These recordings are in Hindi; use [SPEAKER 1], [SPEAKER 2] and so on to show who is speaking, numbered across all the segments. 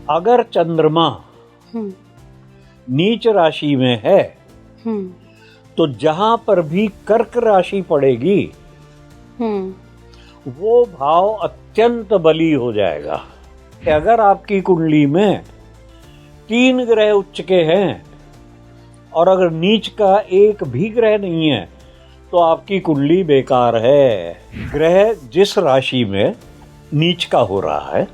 [SPEAKER 1] अगर चंद्रमा नीच राशि में है तो जहां पर भी कर्क राशि पड़ेगी वो भाव अत्यंत बली हो जाएगा। अगर आपकी कुंडली में 3 ग्रह उच्च के हैं और अगर नीच का एक भी ग्रह नहीं है तो आपकी कुंडली बेकार है। ग्रह जिस राशि में नीच का हो रहा है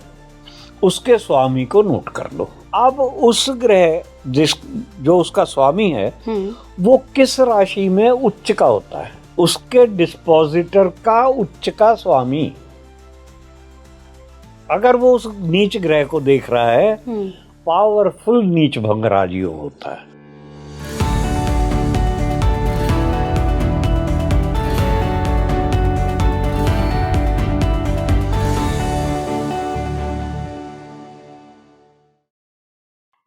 [SPEAKER 1] उसके स्वामी को नोट कर लो। अब उस ग्रह जो उसका स्वामी है वो किस राशि में उच्च का होता है, उसके डिस्पोजिटर का उच्च का स्वामी अगर वो उस नीच ग्रह को देख रहा है पावरफुल नीच भंग राजयोग होता है।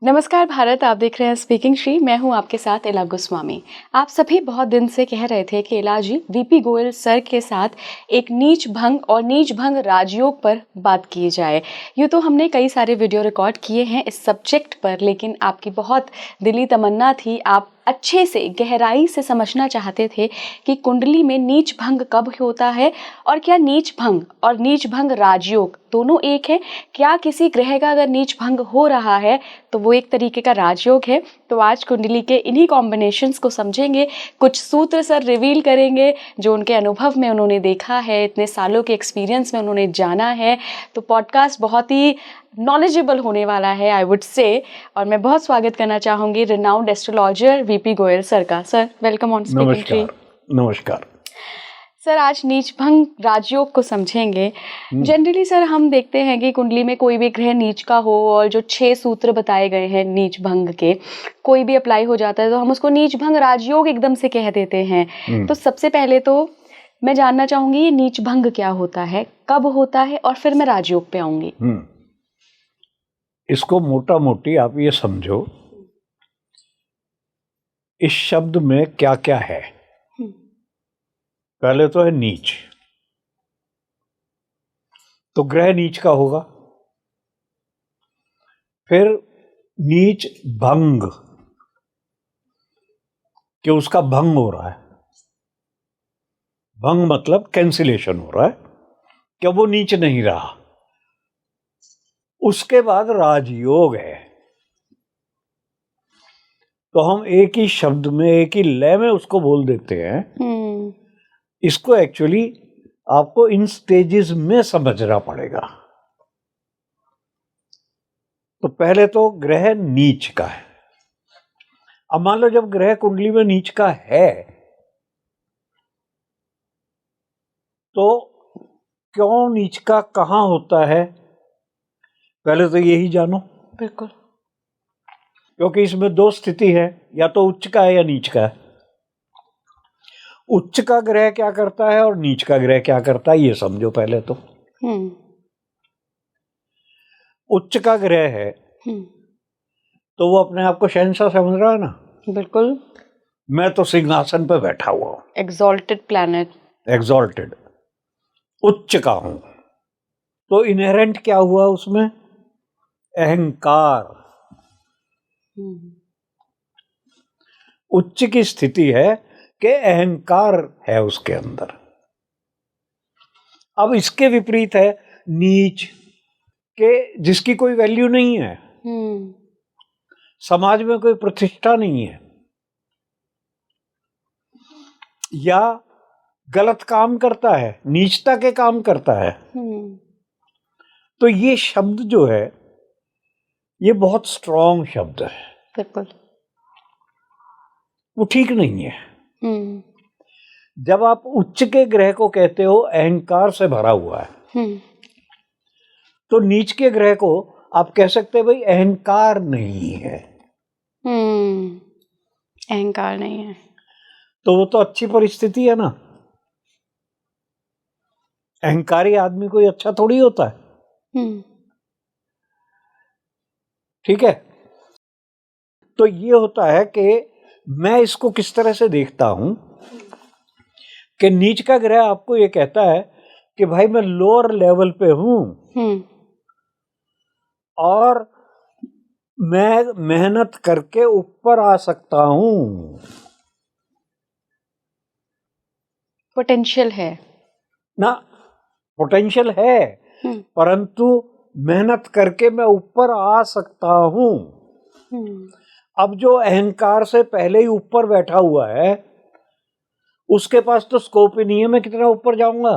[SPEAKER 2] नमस्कार भारत, आप देख रहे हैं स्पीकिंग श्री। मैं हूं आपके साथ इला गोस्वामी। आप सभी बहुत दिन से कह रहे थे कि इला जी वीपी गोयल सर के साथ एक नीच भंग और नीच भंग राजयोग पर बात की जाए। यूँ तो हमने कई सारे वीडियो रिकॉर्ड किए हैं इस सब्जेक्ट पर, लेकिन आपकी बहुत दिली तमन्ना थी, आप अच्छे से गहराई से समझना चाहते थे कि कुंडली में नीच भंग कब होता है और क्या नीच भंग और नीच भंग राजयोग दोनों एक है। क्या किसी ग्रह का अगर नीच भंग हो रहा है तो वो एक तरीके का राजयोग है। तो आज कुंडली के इन्हीं कॉम्बिनेशंस को समझेंगे, कुछ सूत्र सर रिवील करेंगे जो उनके अनुभव में उन्होंने देखा है, इतने सालों के एक्सपीरियंस में उन्होंने जाना है। तो पॉडकास्ट बहुत ही नॉलेजेबल होने वाला है, आई वुड से। और मैं बहुत स्वागत करना चाहूँगी renowned astrologer VP Goyal sir का। Sir welcome on speaking tree.
[SPEAKER 1] नमस्कार
[SPEAKER 2] सर, आज नीच भंग राजयोग को समझेंगे। जनरली सर हम देखते हैं कि कुंडली में कोई भी ग्रह नीच का हो और जो 6 सूत्र बताए गए हैं नीच भंग के, कोई भी अप्लाई हो जाता है तो हम उसको नीच भंग राजयोग एकदम से कह देते हैं। तो सबसे पहले तो मैं जानना चाहूंगी ये नीच भंग क्या होता है, कब होता है, और फिर मैं राजयोग पे आऊंगी।
[SPEAKER 1] इसको मोटा मोटी आप ये समझो, इस शब्द में क्या क्या है। पहले तो है नीच, तो ग्रह नीच का होगा। फिर नीच भंग, कि उसका भंग हो रहा है। भंग मतलब कैंसिलेशन हो रहा है, क्या वो नीच नहीं रहा। उसके बाद राजयोग है। तो हम एक ही शब्द में, एक ही लय में उसको बोल देते हैं। इसको एक्चुअली आपको इन स्टेजेस में समझना पड़ेगा। तो पहले तो ग्रह नीच का है। अब मान लो जब ग्रह कुंडली में नीच का है तो क्यों नीच का कहां होता है, पहले तो यही जानो।
[SPEAKER 2] बिल्कुल।
[SPEAKER 1] क्योंकि इसमें 2 स्थिति है, या तो उच्च का है या नीच का है। उच्च का ग्रह क्या करता है और नीच का ग्रह क्या करता है, ये समझो पहले तो। उच्च का ग्रह है तो वो अपने आप को शहंशाह समझ रहा है ना।
[SPEAKER 2] बिल्कुल।
[SPEAKER 1] मैं तो सिंहासन पे बैठा हुआ हूं,
[SPEAKER 2] एक्सॉल्टेड प्लैनेट,
[SPEAKER 1] एक्सॉल्टेड, उच्च का हूं। तो इनहेरेंट क्या हुआ उसमें, अहंकार। उच्च की स्थिति है कि अहंकार है उसके अंदर। अब इसके विपरीत है नीच, के जिसकी कोई वैल्यू नहीं है, समाज में कोई प्रतिष्ठा नहीं है, या गलत काम करता है, नीचता के काम करता है। तो ये शब्द जो है ये बहुत स्ट्रॉन्ग शब्द है।
[SPEAKER 2] बिल्कुल।
[SPEAKER 1] वो ठीक नहीं है। जब आप उच्च के ग्रह को कहते हो अहंकार से भरा हुआ है, तो नीच के ग्रह को आप कह सकते हैं भाई अहंकार नहीं है।
[SPEAKER 2] अहंकार नहीं है
[SPEAKER 1] तो वो तो अच्छी परिस्थिति है ना। अहंकारी आदमी कोई अच्छा थोड़ी होता है। ठीक है। तो ये होता है कि मैं इसको किस तरह से देखता हूं कि नीच का ग्रह आपको ये कहता है कि भाई मैं लोअर लेवल पे हूं और मैं मेहनत करके ऊपर आ सकता हूं।
[SPEAKER 2] पोटेंशियल है
[SPEAKER 1] ना, पोटेंशियल है, परंतु मेहनत करके मैं ऊपर आ सकता हूं। अब जो अहंकार से पहले ही ऊपर बैठा हुआ है, उसके पास तो स्कोप ही नहीं है मैं कितना ऊपर जाऊंगा।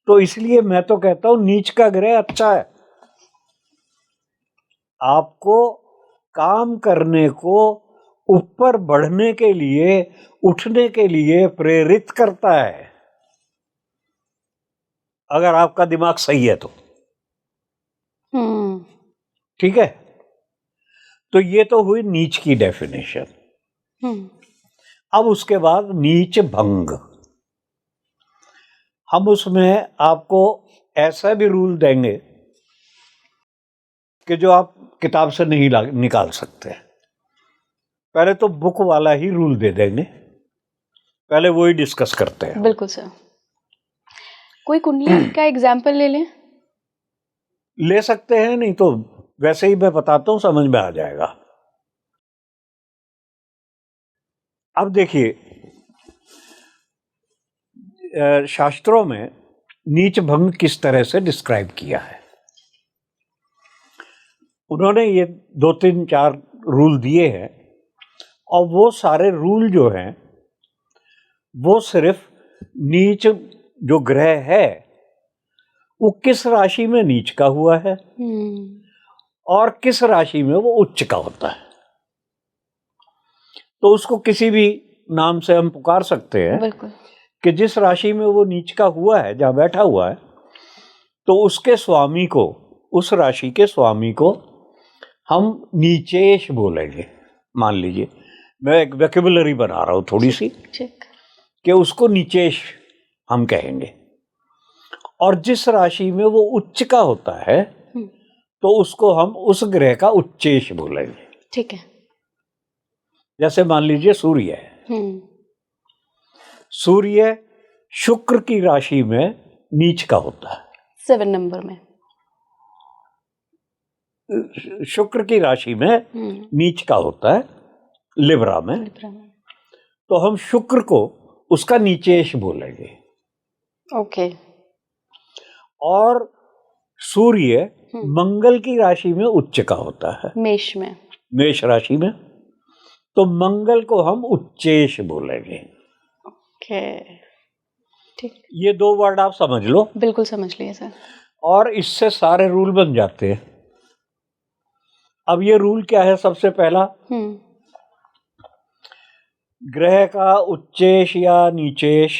[SPEAKER 1] तो इसलिए मैं तो कहता हूं नीच का ग्रह अच्छा है, आपको काम करने को, ऊपर बढ़ने के लिए, उठने के लिए प्रेरित करता है, अगर आपका दिमाग सही है तो। ठीक है, तो ये तो हुई नीच की डेफिनेशन। अब उसके बाद नीच भंग, हम उसमें आपको ऐसा भी रूल देंगे कि जो आप किताब से नहीं निकाल सकते। पहले तो बुक वाला ही रूल दे देंगे, पहले वो ही डिस्कस करते हैं।
[SPEAKER 2] बिल्कुल सर। कोई कुंडली का एग्जाम्पल ले
[SPEAKER 1] सकते हैं, नहीं तो वैसे ही मैं बताता हूं, समझ में आ जाएगा। अब देखिए, शास्त्रों में नीच भंग किस तरह से डिस्क्राइब किया है। उन्होंने ये 2, 3, 4 रूल दिए हैं, और वो सारे रूल जो हैं वो सिर्फ नीच जो ग्रह है वो किस राशि में नीच का हुआ है और किस राशि में वो उच्च का होता है, तो उसको किसी भी नाम से हम पुकार सकते हैं।
[SPEAKER 2] बिल्कुल।
[SPEAKER 1] कि जिस राशि में वो नीच का हुआ है, जहां बैठा हुआ है, तो उसके स्वामी को, उस राशि के स्वामी को हम नीचेश बोलेंगे। मान लीजिए मैं एक वोकैबुलरी बना रहा हूं थोड़ी सी, कि उसको नीचेश हम कहेंगे। और जिस राशि में वो उच्च का होता है तो उसको हम उस ग्रह का उच्चेश बोलेंगे।
[SPEAKER 2] ठीक है।
[SPEAKER 1] जैसे मान लीजिए सूर्य है, सूर्य शुक्र की राशि में नीच का होता है,
[SPEAKER 2] 7 नंबर में।
[SPEAKER 1] शुक्र की राशि में नीच का होता है, लिब्रा में। तो हम शुक्र को उसका नीचेश बोलेंगे।
[SPEAKER 2] ओके।
[SPEAKER 1] और सूर्य मंगल की राशि में उच्च का होता है,
[SPEAKER 2] मेष में,
[SPEAKER 1] मेष राशि में, तो मंगल को हम उच्चेश बोलेंगे।
[SPEAKER 2] ओके, ठीक।
[SPEAKER 1] ये 2 वर्ड आप समझ लो।
[SPEAKER 2] बिल्कुल समझ लिए सर। और
[SPEAKER 1] इससे सारे रूल बन जाते हैं। अब ये रूल क्या है? सबसे पहला, ग्रह का उच्चेश या नीचेश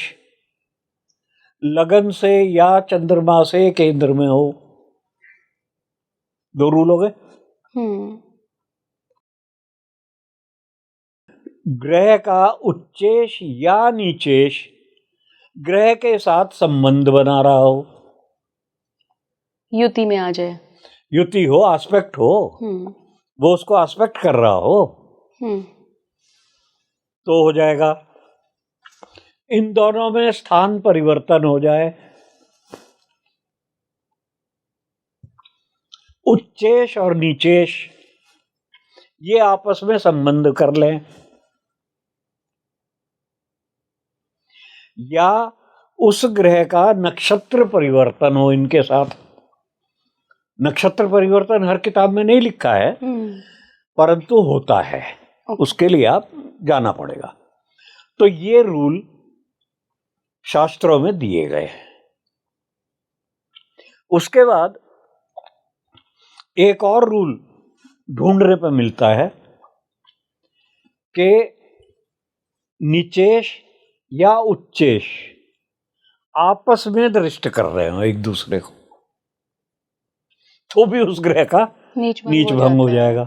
[SPEAKER 1] लगन से या चंद्रमा से केंद्र में हो। 2 रूल हो गए। ग्रह का उच्चेश या नीचेश ग्रह के साथ संबंध बना रहा हो,
[SPEAKER 2] युति में आ जाए,
[SPEAKER 1] युति हो, एस्पेक्ट हो, वो उसको एस्पेक्ट कर रहा हो, तो हो जाएगा। इन दोनों में स्थान परिवर्तन हो जाए, उच्चेश और नीचेश ये आपस में संबंध कर लें, या उस ग्रह का नक्षत्र परिवर्तन हो इनके साथ। नक्षत्र परिवर्तन हर किताब में नहीं लिखा है, परंतु होता है, उसके लिए आप जाना पड़ेगा। तो ये रूल शास्त्रों में दिए गए। उसके बाद एक और रूल ढूंढने पर मिलता है कि नीचेश या उच्चेश आपस में दृष्ट कर रहे हो एक दूसरे को, तो भी उस ग्रह का नीच भंग हो जाएगा।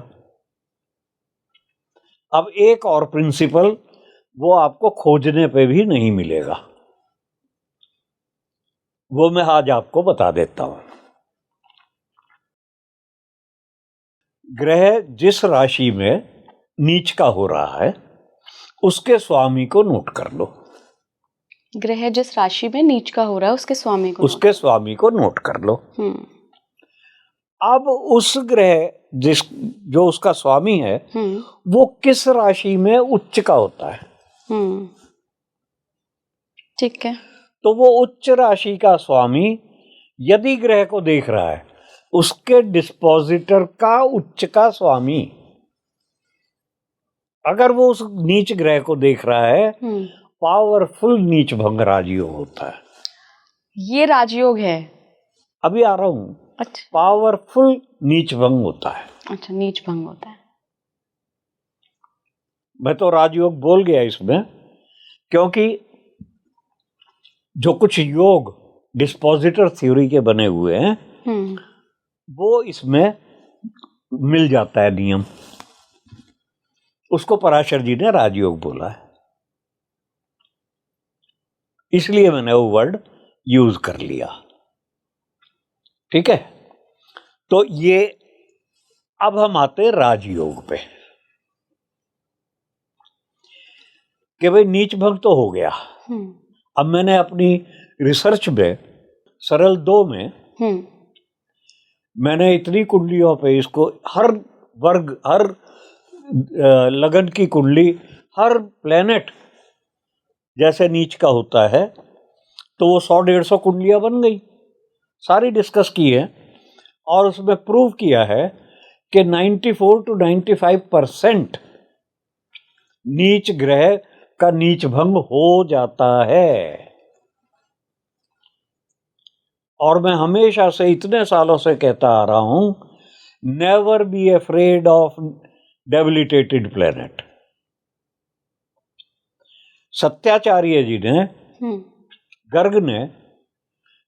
[SPEAKER 1] अब एक और प्रिंसिपल वो आपको खोजने पे भी नहीं मिलेगा, वो मैं आज आपको बता देता हूं। ग्रह जिस राशि में नीच का हो रहा है उसके स्वामी को नोट कर लो।
[SPEAKER 2] ग्रह जिस राशि में नीच का हो रहा है उसके स्वामी को नोट कर लो।
[SPEAKER 1] अब उस ग्रह जो उसका स्वामी है वो किस राशि में उच्च का होता है।
[SPEAKER 2] ठीक है।
[SPEAKER 1] तो वो उच्च राशि का स्वामी यदि ग्रह को देख रहा है, उसके डिस्पोजिटर का उच्च का स्वामी अगर वो उस नीच ग्रह को देख रहा है, पावरफुल नीच भंग राजयोग होता है।
[SPEAKER 2] ये राजयोग है।
[SPEAKER 1] अभी आ रहा हूं।
[SPEAKER 2] अच्छा,
[SPEAKER 1] पावरफुल नीच भंग होता है।
[SPEAKER 2] अच्छा, नीच भंग होता है।
[SPEAKER 1] मैं तो राजयोग बोल गया इसमें, क्योंकि जो कुछ योग डिस्पोजिटर थ्योरी के बने हुए हैं वो इसमें मिल जाता है नियम। उसको पराशर जी ने राजयोग बोला है, इसलिए मैंने वो वर्ड यूज कर लिया। ठीक है, तो ये अब हम आते हैं राजयोग पे कि भाई नीच भंग तो हो गया। अब मैंने अपनी रिसर्च में सरल 2 में मैंने इतनी कुंडलियों पे इसको हर वर्ग, हर लगन की कुंडली, हर प्लेनेट जैसे नीच का होता है तो वो 100-150 कुंडलियां बन गई, सारी डिस्कस की है और उसमें प्रूव किया है कि 94 to 95% नीच ग्रह का नीच भंग हो जाता है। और मैं हमेशा से इतने सालों से कहता आ रहा हूं, never be afraid of debilitated planet. Satyacharya ji ने, गर्ग ने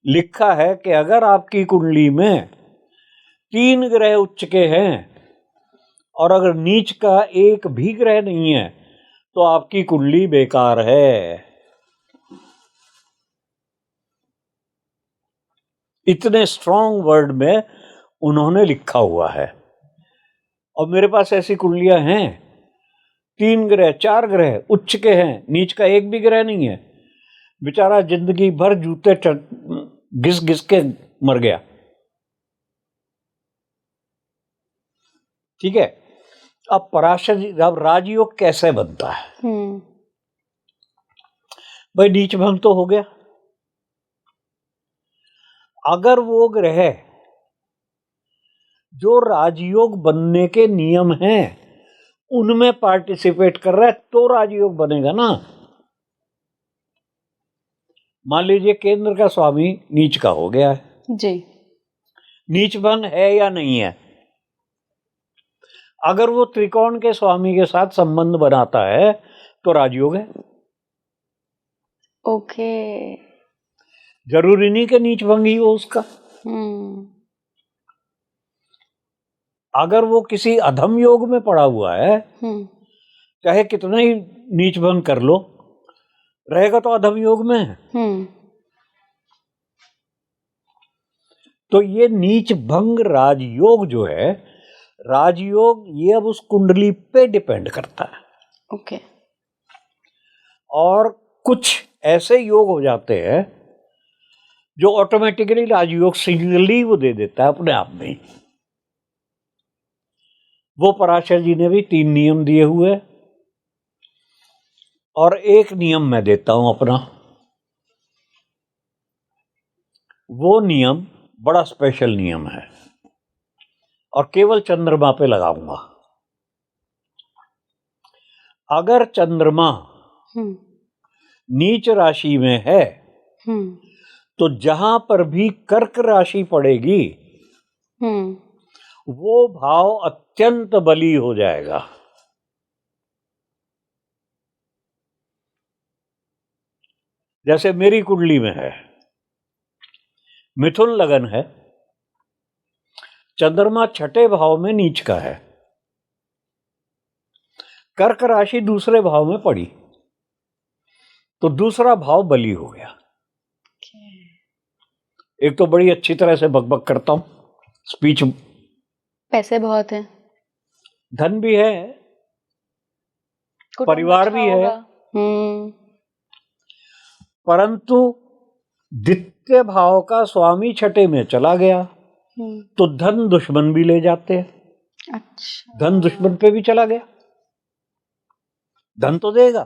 [SPEAKER 1] लिखा है कि अगर आपकी कुंडली में 3 ग्रह उच्च के हैं और अगर नीच का एक भी ग्रह नहीं है तो आपकी कुंडली बेकार है। इतने स्ट्रॉन्ग वर्ड में उन्होंने लिखा हुआ है। और मेरे पास ऐसी कुंडलियां हैं, 3 ग्रह 4 ग्रह उच्च के हैं, नीच का एक भी ग्रह नहीं है, बेचारा जिंदगी भर जूते घिस घिस के मर गया। ठीक है, अब पराशर जी, अब राजयोग कैसे बनता है? भाई नीच भंग तो हो गया। अगर वो ग्रह जो राजयोग बनने के नियम हैं उनमें पार्टिसिपेट कर रहा है तो राजयोग बनेगा ना। मान लीजिए केंद्र का स्वामी नीच का हो गया है
[SPEAKER 2] जी,
[SPEAKER 1] नीच भंग है या नहीं है? अगर वो त्रिकोण के स्वामी के साथ संबंध बनाता है तो राजयोग है।
[SPEAKER 2] ओके।
[SPEAKER 1] जरूरी नहीं कि नीच भंग ही हो उसका। अगर वो किसी अधम योग में पड़ा हुआ है, चाहे कितना ही नीच भंग कर लो, रहेगा तो अधम योग में है। तो ये नीच भंग राजयोग जो है, राजयोग ये अब उस कुंडली पे डिपेंड करता है।
[SPEAKER 2] ओके।
[SPEAKER 1] और कुछ ऐसे योग हो जाते हैं जो ऑटोमेटिकली राजयोग सिग्नली वो दे देता है अपने आप में ही। वो पराशर जी ने भी 3 नियम दिए हुए और एक नियम मैं देता हूं अपना। वो नियम बड़ा स्पेशल नियम है और केवल चंद्रमा पे लगाऊंगा। अगर चंद्रमा नीच राशि में है तो जहां पर भी कर्क राशि पड़ेगी वो भाव अत्यंत बली हो जाएगा। जैसे मेरी कुंडली में है, मिथुन लगन है, चंद्रमा 6ठे भाव में नीच का है, कर्क राशि दूसरे भाव में पड़ी तो दूसरा भाव बली हो गया। एक तो बड़ी अच्छी तरह से बकबक करता हूं, स्पीच,
[SPEAKER 2] पैसे बहुत हैं,
[SPEAKER 1] धन भी है, परिवार भी है, परंतु द्वितीय भाव का स्वामी 6ठे में चला गया तो धन दुश्मन भी ले जाते हैं।
[SPEAKER 2] अच्छा।
[SPEAKER 1] धन दुश्मन पे भी चला गया, धन तो देगा।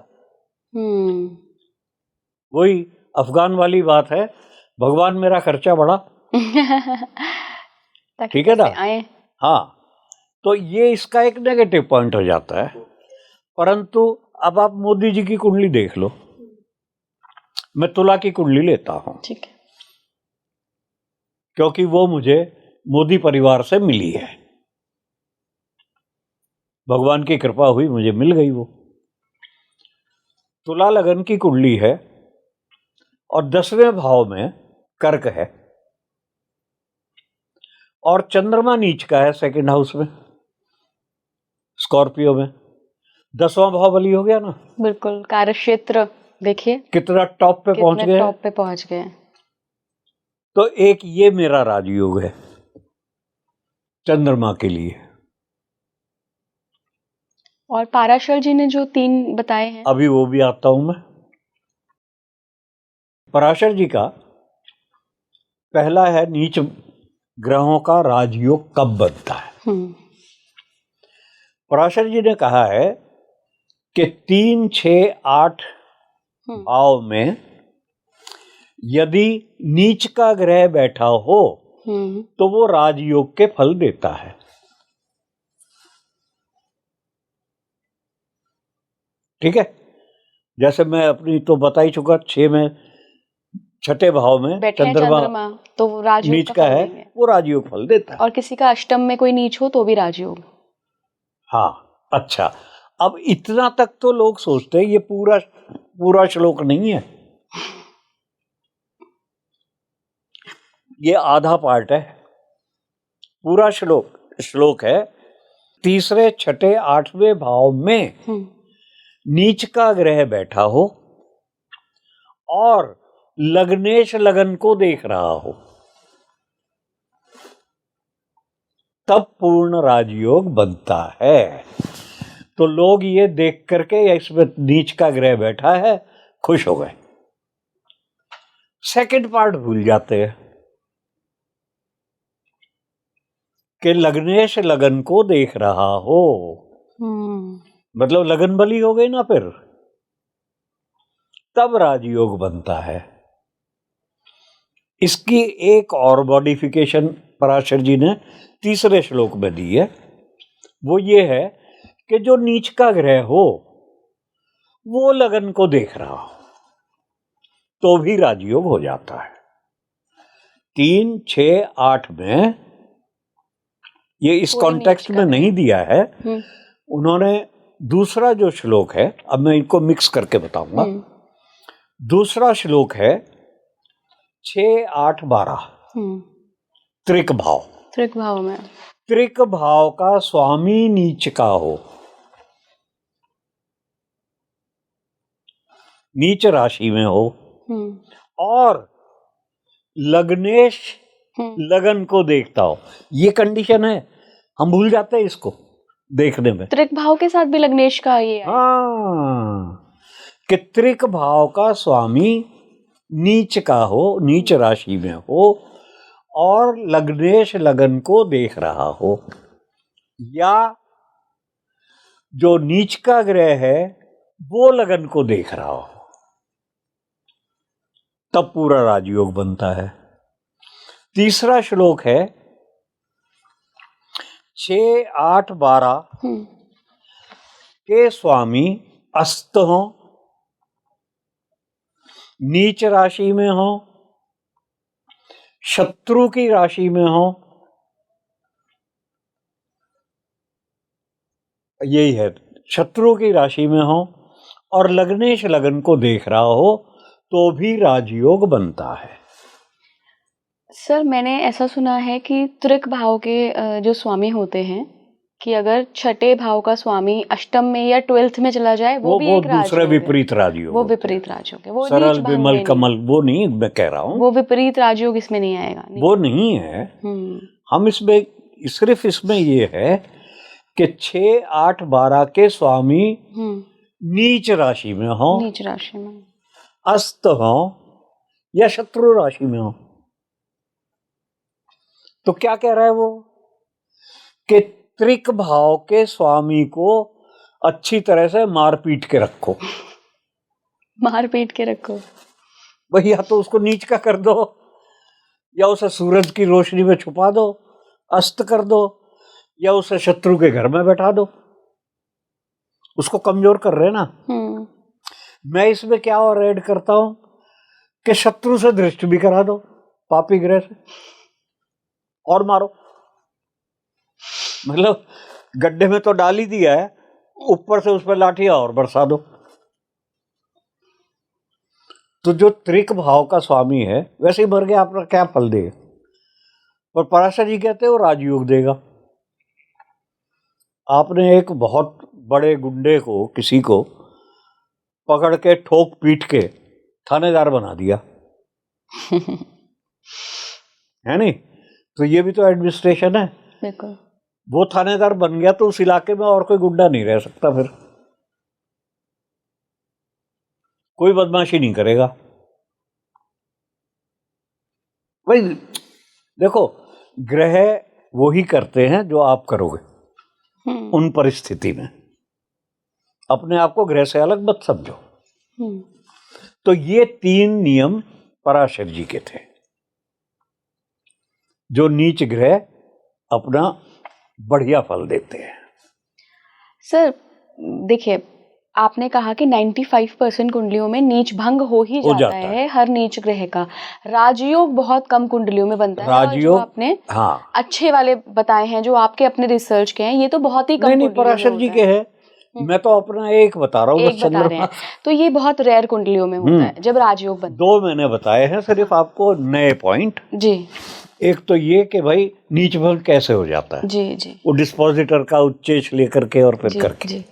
[SPEAKER 1] वही अफगान वाली बात है, भगवान मेरा खर्चा बढ़ा। ठीक है ना? हाँ, तो ये इसका एक नेगेटिव पॉइंट हो जाता है। परंतु अब आप मोदी जी की कुंडली देख लो, मैं तुला की कुंडली लेता हूं,
[SPEAKER 2] ठीक है,
[SPEAKER 1] क्योंकि वो मुझे मोदी परिवार से मिली है, भगवान की कृपा हुई, मुझे मिल गई वो। तुला लगन की कुंडली है और 10वें भाव में कर्क है और चंद्रमा नीच का है सेकंड हाउस में, स्कॉर्पियो में। 10वां भाव बली हो गया ना।
[SPEAKER 2] बिल्कुल, कार्य क्षेत्र देखिए
[SPEAKER 1] कितना टॉप पे पहुंच गए,
[SPEAKER 2] टॉप पे पहुंच गए।
[SPEAKER 1] तो एक ये मेरा राजयोग है चंद्रमा के लिए।
[SPEAKER 2] और पाराशर जी ने जो 3 बताए हैं,
[SPEAKER 1] अभी वो भी आता हूं मैं। पराशर जी का पहला है नीच ग्रहों का राजयोग कब बनता है। पराशर जी ने कहा है कि 3, 6, 8 भाव में यदि नीच का ग्रह बैठा हो तो वो राजयोग के फल देता है। ठीक है, जैसे मैं अपनी तो बता ही चुका, 6 में 6ठे भाव में चंद्रमा
[SPEAKER 2] तो राजयोग
[SPEAKER 1] नीच का है, वो राजयोग फल देता है।
[SPEAKER 2] और किसी का अष्टम में कोई नीच हो तो भी राजयोग।
[SPEAKER 1] हाँ, अच्छा, अब इतना तक तो लोग सोचते हैं ये पूरा श्लोक नहीं है, ये आधा पार्ट है। पूरा श्लोक है 3, 6, 8वें भाव में नीच का ग्रह बैठा हो और लग्नेश लगन को देख रहा हो, तब पूर्ण राजयोग बनता है। तो लोग ये देख करके इसमें नीच का ग्रह बैठा है खुश हो गए, सेकंड पार्ट भूल जाते हैं कि लग्नेश लगन को देख रहा हो। मतलब लगन बली हो गई ना, फिर तब राजयोग बनता है। इसकी एक और मॉडिफिकेशन पराशर जी ने 3रे श्लोक में दी है, वो ये है कि जो नीच का ग्रह हो वो लगन को देख रहा हो तो भी राजयोग हो जाता है। 3, 6, 8 में ये इस कॉन्टेक्स्ट में नहीं दिया है, उन्होंने दूसरा जो श्लोक है, अब मैं इनको मिक्स करके बताऊंगा। दूसरा श्लोक है 6, 8, 12 त्रिक भाव
[SPEAKER 2] में।
[SPEAKER 1] त्रिक भाव का स्वामी नीच का हो, नीच राशि में हो और लग्नेश लगन को देखता हो, ये कंडीशन है। हम भूल जाते हैं इसको देखने में।
[SPEAKER 2] त्रिक भाव के साथ भी लग्नेश का ये है।
[SPEAKER 1] हाँ, कि त्रिक भाव का स्वामी नीच का हो, नीच राशि में हो और लग्नेश लगन को देख रहा हो, या जो नीच का ग्रह है वो लगन को देख रहा हो, तब पूरा राजयोग बनता है। तीसरा श्लोक है 6, 8, 12 के स्वामी अस्त हो, नीच राशि में हो, शत्रु की राशि में हो, यही है, शत्रु की राशि में हो और लग्नेश लगन को देख रहा हो तो भी राजयोग बनता है।
[SPEAKER 2] सर, मैंने ऐसा सुना है कि त्रिक भाव के जो स्वामी होते हैं, कि अगर 6ठे भाव का स्वामी अष्टम में या 12th में चला जाए वो भी एक
[SPEAKER 1] दूसरा विपरीत राजयोग,
[SPEAKER 2] वो विपरीत राजयोग है, वो
[SPEAKER 1] सरल विमल कमल, वो नहीं मैं कह रहा हूँ,
[SPEAKER 2] वो विपरीत राजयोग इसमें नहीं आएगा,
[SPEAKER 1] वो नहीं है। हम इसमें सिर्फ इसमें ये है कि 6, 8, 12 के स्वामी नीच राशि में हो,
[SPEAKER 2] नीच राशि में
[SPEAKER 1] अस्त हो या शत्रु राशि में हो, तो क्या कह रहा है वो कि त्रिक भाव के स्वामी को अच्छी तरह से मार पीट के रखो।
[SPEAKER 2] मार पीट के रखो।
[SPEAKER 1] भाई या तो उसको नीच का कर दो, या उसे सूरज की रोशनी में छुपा दो, अस्त कर दो, या उसे शत्रु के घर में बैठा दो। उसको कमजोर कर रहे ना। मैं इसमें क्या और ऐड करता हूं कि शत्रु से दृष्टि भी करा दो, पापी ग्रह से, और मारो। मतलब गड्ढे में तो डाल ही दिया है, ऊपर से उस पर लाठियां और बरसा दो। तो जो त्रिक भाव का स्वामी है वैसे ही मर गया, आपका क्या फल देगा? और पराशर जी कहते हैं वो राजयोग देगा। आपने एक बहुत बड़े गुंडे को, किसी को पकड़ के ठोक पीट के थानेदार बना दिया है नहीं? तो ये भी तो एडमिनिस्ट्रेशन है।
[SPEAKER 2] बिल्कुल।
[SPEAKER 1] वो थानेदार बन गया तो उस इलाके में और कोई गुंडा नहीं रह सकता, फिर कोई बदमाशी नहीं करेगा। भाई देखो, ग्रह वो ही करते हैं जो आप करोगे उन परिस्थिति में। अपने आप को ग्रह से अलग मत समझो। तो ये 3 नियम पराशर जी के थे, जो नीच ग्रह अपना बढ़िया फल देते हैं।
[SPEAKER 2] सर देखिए, आपने कहा कि 95% कुंडलियों में नीच भंग हो ही जाता है हर नीच ग्रह का। राजयोग बहुत कम कुंडलियों में बनता है। और जो आपने अच्छे वाले बताए हैं, जो आपके अपने रिसर्च के हैं, ये तो बहुत ही कम
[SPEAKER 1] नहीं पराशर जी के हैं। मैं तो अपना एक बता रहा हूँ,
[SPEAKER 2] एक बता रहे हैं। तो ये बहुत रेयर कुंडलियों में होता है जब राजयोग बनता है।
[SPEAKER 1] 2 मैंने बताए हैं सिर्फ आपको नए पॉइंट
[SPEAKER 2] जी।
[SPEAKER 1] एक तो ये कि भाई नीच भंग कैसे हो जाता है।
[SPEAKER 2] जी।
[SPEAKER 1] वो डिस्पोजिटर का उच्चेश लेकर के और फिर करके।
[SPEAKER 2] जी।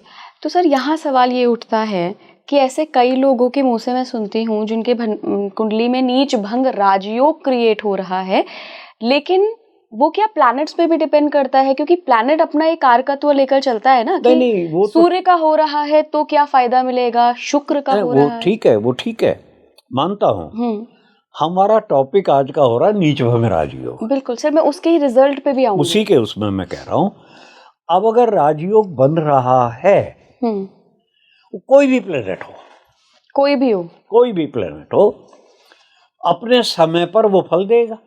[SPEAKER 2] तो सर यहाँ सवाल ये उठता है कि ऐसे कई लोगों के मुंह से मैं सुनती हूँ जिनके कुंडली में नीच भंग राजयोग क्रिएट हो रहा है, लेकिन वो क्या प्लैनेट्स पे भी डिपेंड करता है? क्योंकि प्लैनेट अपना एक कारकत्व लेकर चलता है ना, कि
[SPEAKER 1] नहीं, वो
[SPEAKER 2] सूर्य का हो रहा है तो क्या फायदा मिलेगा, शुक्र का हो रहा है।
[SPEAKER 1] वो ठीक है, मानता हूँ। हमारा टॉपिक आज का हो रहा है नीच भंग राजयोग।
[SPEAKER 2] बिल्कुल सर, मैं उसके ही रिजल्ट पे भी आऊंगी।
[SPEAKER 1] उसी के उसमें मैं कह रहा हूँ, अब अगर राजयोग बन रहा है, कोई भी प्लेनेट हो, कोई भी प्लेनेट हो, अपने समय पर वो फल देगा।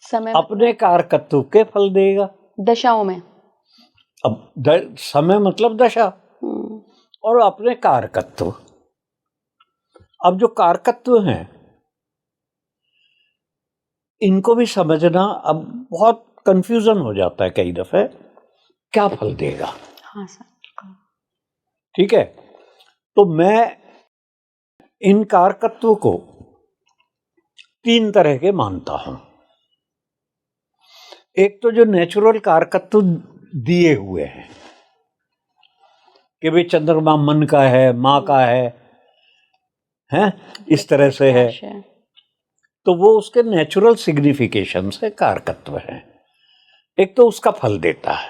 [SPEAKER 1] समय अपने कारकत्व के फल देगा
[SPEAKER 2] दशाओं में।
[SPEAKER 1] अब समय मतलब दशा, और अपने कारकत्व। अब जो कारकत्व हैं इनको भी समझना अब बहुत कंफ्यूजन हो जाता है कई दफे, क्या फल देगा।
[SPEAKER 2] हाँ सर।
[SPEAKER 1] ठीक है, तो मैं इन कारकत्व को 3 तरह के मानता हूं। एक तो जो नेचुरल कारकत्व दिए हुए हैं कि भाई चंद्रमा मन का है, माँ का है इस तरह से है, तो वो उसके नेचुरल सिग्निफिकेशन से कारकत्व है। एक तो उसका फल देता है,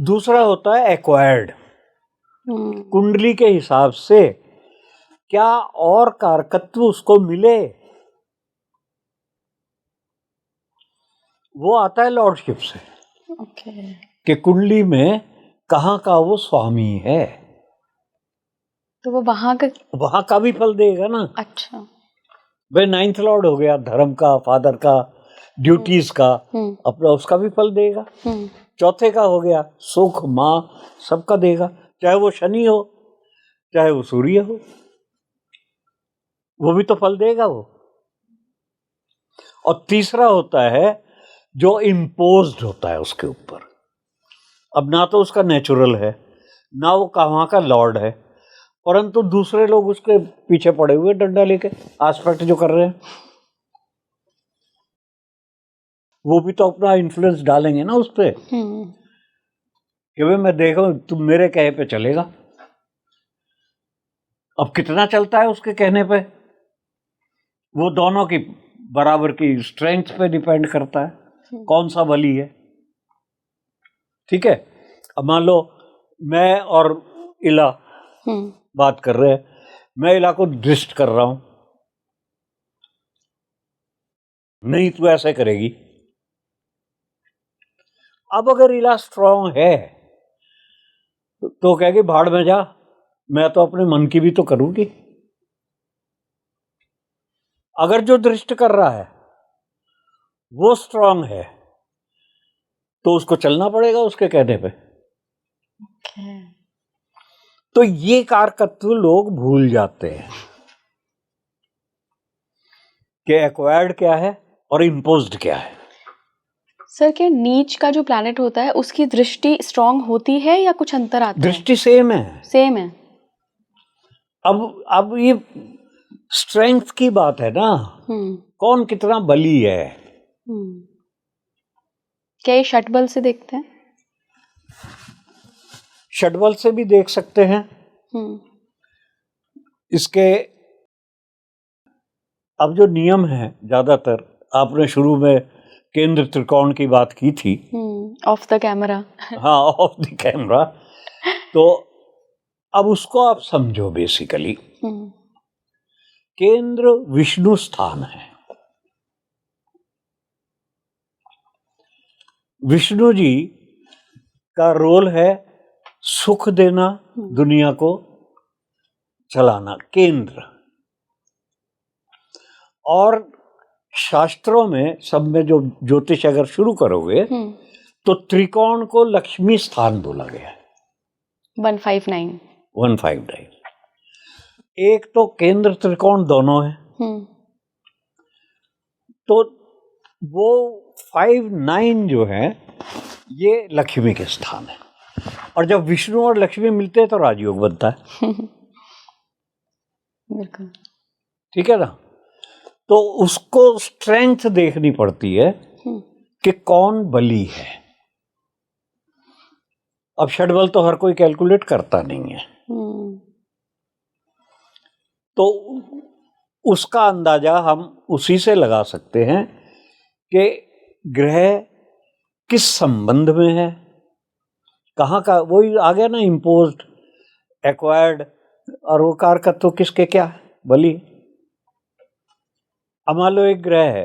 [SPEAKER 1] दूसरा होता है एक्वायर्ड। कुंडली के हिसाब से क्या और कारकत्व उसको मिले, वो आता है लॉर्डशिप से। कि कुंडली में कहाँ का वो स्वामी है,
[SPEAKER 2] तो वो वहां का
[SPEAKER 1] भी फल देगा ना।
[SPEAKER 2] अच्छा
[SPEAKER 1] भाई 9th लॉर्ड हो गया, धर्म का, फादर का, ड्यूटीज का, अपना उसका भी फल देगा। 4थे का हो गया सुख, माँ, सबका देगा, चाहे वो शनि हो चाहे वो सूर्य हो, वो भी तो फल देगा वो। और तीसरा होता है जो इम्पोज्ड होता है उसके ऊपर। अब ना तो उसका नेचुरल है, ना वो कहाँ का लॉर्ड है, परंतु दूसरे लोग उसके पीछे पड़े हुए डंडा लेके आस्पेक्ट जो कर रहे हैं, वो भी तो अपना इन्फ्लुएंस डालेंगे ना उस पे कि भाई मैं देखो तुम मेरे कहे पे चलेगा। अब कितना चलता है उसके कहने पे, वो दोनों की बराबर की स्ट्रेंथ पे डिपेंड करता है कौन सा बली है। ठीक है, अब मान लो मैं और इला बात कर रहे हैं, मैं इला को दृष्ट कर रहा हूं, नहीं तू ऐसे करेगी, अब अगर इला स्ट्रांग है तो कहेगी भाड़ में जा, मैं तो अपने मन की भी तो करूंगी। अगर जो दृष्ट कर रहा है वो स्ट्रांग है तो उसको चलना पड़ेगा उसके कहने पे। तो ये कारकत्व लोग भूल जाते हैं कि एक्वायर्ड क्या है और इम्पोज्ड क्या है।
[SPEAKER 2] सर क्या नीच का जो प्लैनेट होता है उसकी दृष्टि स्ट्रांग होती है या कुछ अंतर आता है?
[SPEAKER 1] दृष्टि सेम है।
[SPEAKER 2] सेम है।
[SPEAKER 1] अब ये स्ट्रेंथ की बात है ना, कौन कितना बली है।
[SPEAKER 2] क्या ये षटबल से देखते हैं?
[SPEAKER 1] षटबल से भी देख सकते हैं। इसके अब जो नियम है, ज्यादातर आपने शुरू में केंद्र त्रिकोण की बात की थी,
[SPEAKER 2] ऑफ द कैमरा।
[SPEAKER 1] हाँ, ऑफ द कैमरा। तो अब उसको आप समझो। बेसिकली केंद्र विष्णु स्थान है। विष्णु जी का रोल है सुख देना, दुनिया को चलाना, केंद्र। और शास्त्रों में सब में जो ज्योतिष अगर शुरू करोगे तो त्रिकोण को लक्ष्मी स्थान बोला गया है। 159। एक तो केंद्र त्रिकोण दोनों है, तो वो 59 जो है ये लक्ष्मी के स्थान है। और जब विष्णु और लक्ष्मी मिलते हैं तो राजयोग बनता है।
[SPEAKER 2] बिल्कुल
[SPEAKER 1] ठीक है ना। तो उसको स्ट्रेंथ देखनी पड़ती है कि कौन बली है। अब षटबल तो हर कोई कैलकुलेट करता नहीं है, तो उसका अंदाजा हम उसी से लगा सकते हैं कि ग्रह किस संबंध में है, कहाँ का। वही आ गया ना, इम्पोज्ड, एक्वायर्ड, और वो कारकत्व किसके क्या है, बली। अब मान लो एक ग्रह है,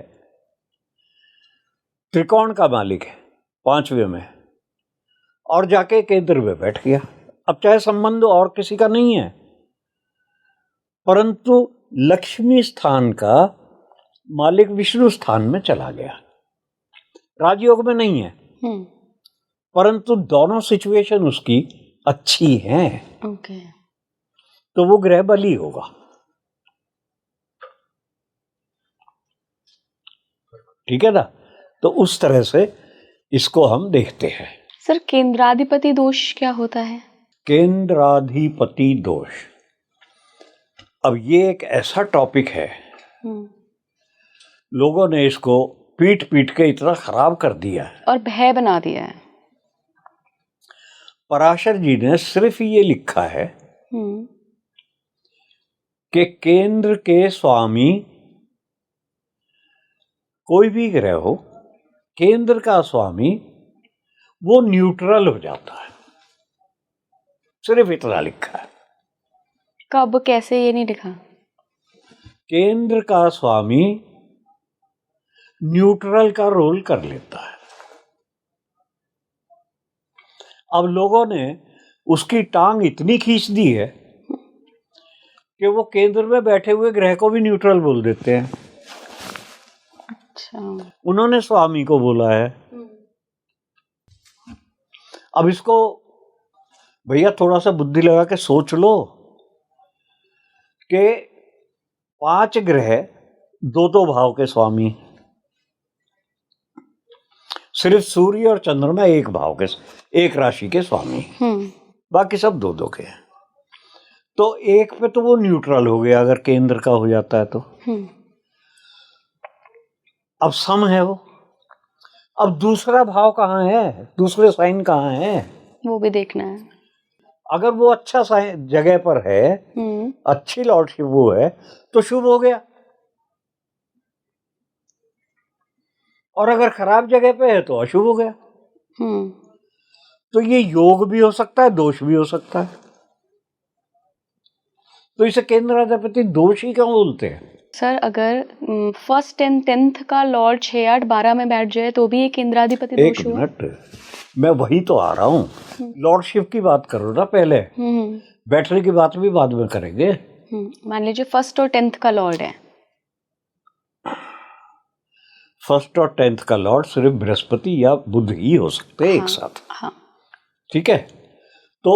[SPEAKER 1] त्रिकोण का मालिक है, 5वें में, और जाके केंद्र में बैठ गया। अब चाहे संबंध और किसी का नहीं है, परंतु लक्ष्मी स्थान का मालिक विष्णु स्थान में चला गया। राजयोग में नहीं है, परंतु दोनों सिचुएशन उसकी अच्छी हैं।
[SPEAKER 2] ओके।
[SPEAKER 1] तो वो ग्रह बली होगा। ठीक है ना। तो उस तरह से इसको हम देखते हैं।
[SPEAKER 2] सर केंद्राधिपति दोष क्या होता है?
[SPEAKER 1] केंद्राधिपति दोष, अब ये एक ऐसा टॉपिक है, लोगों ने इसको पीट पीट के इतना खराब कर दिया है
[SPEAKER 2] और भय बना दिया है।
[SPEAKER 1] पराशर जी ने सिर्फ ये लिखा है कि केंद्र के स्वामी कोई भी ग्रह हो, केंद्र का स्वामी वो न्यूट्रल हो जाता है। सिर्फ इतना लिखा है।
[SPEAKER 2] कब, कैसे, ये नहीं लिखा।
[SPEAKER 1] केंद्र का स्वामी न्यूट्रल का रोल कर लेता है। अब लोगों ने उसकी टांग इतनी खींच दी है कि वो केंद्र में बैठे हुए ग्रह को भी न्यूट्रल बोल देते हैं।
[SPEAKER 2] अच्छा।
[SPEAKER 1] उन्होंने स्वामी को बोला है। अब इसको भैया थोड़ा सा बुद्धि लगा के सोच लो कि 5 ग्रह 2-2 भाव के स्वामी, सिर्फ सूर्य और चंद्रमा एक भाव के, एक राशि के स्वामी, बाकी सब 2-2 के हैं। तो एक पे तो वो न्यूट्रल हो गया अगर केंद्र का हो जाता है तो। अब सम है वो। अब दूसरा भाव कहाँ है, दूसरे साइन कहाँ है,
[SPEAKER 2] वो भी देखना है।
[SPEAKER 1] अगर वो अच्छा साइन जगह पर है, अच्छी लॉर्डशिप वो है, तो शुभ हो गया। और अगर खराब जगह पे है तो अशुभ हो गया। तो ये योग भी हो सकता है, दोष भी हो सकता है। तो इसे केंद्राधिपति दोष ही क्यों बोलते हैं?
[SPEAKER 2] सर अगर 1st and 10th का लॉर्ड 6, 8, 12 में बैठ जाए तो भी ये केंद्राधिपति दोष हुआ?
[SPEAKER 1] एक मिनट, मैं वही तो आ रहा हूँ। लॉर्ड शिव की बात करो ना पहले, बैटरी की बात भी बाद में करेंगे।
[SPEAKER 2] मान लीजिए 1st और 10th का लॉर्ड है।
[SPEAKER 1] 1st और 10th का लॉर्ड सिर्फ बृहस्पति या बुध ही हो सकते हैं एक साथ।
[SPEAKER 2] हाँ।
[SPEAKER 1] ठीक है, तो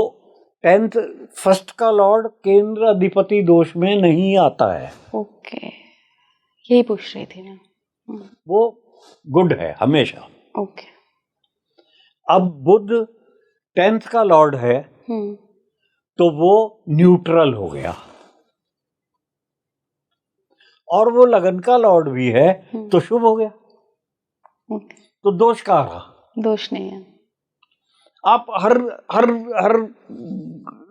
[SPEAKER 1] 10th 1st का लॉर्ड केंद्र अधिपति दोष में नहीं आता है।
[SPEAKER 2] ओके, यही पूछ रही थी मैं।
[SPEAKER 1] वो गुड है हमेशा।
[SPEAKER 2] ओके।
[SPEAKER 1] अब बुध 10th का लॉर्ड है तो वो न्यूट्रल हो गया, और वो लगन का लॉर्ड भी है तो शुभ हो गया। तो दोष कहाँ रहा?
[SPEAKER 2] दोष नहीं है।
[SPEAKER 1] आप हर हर हर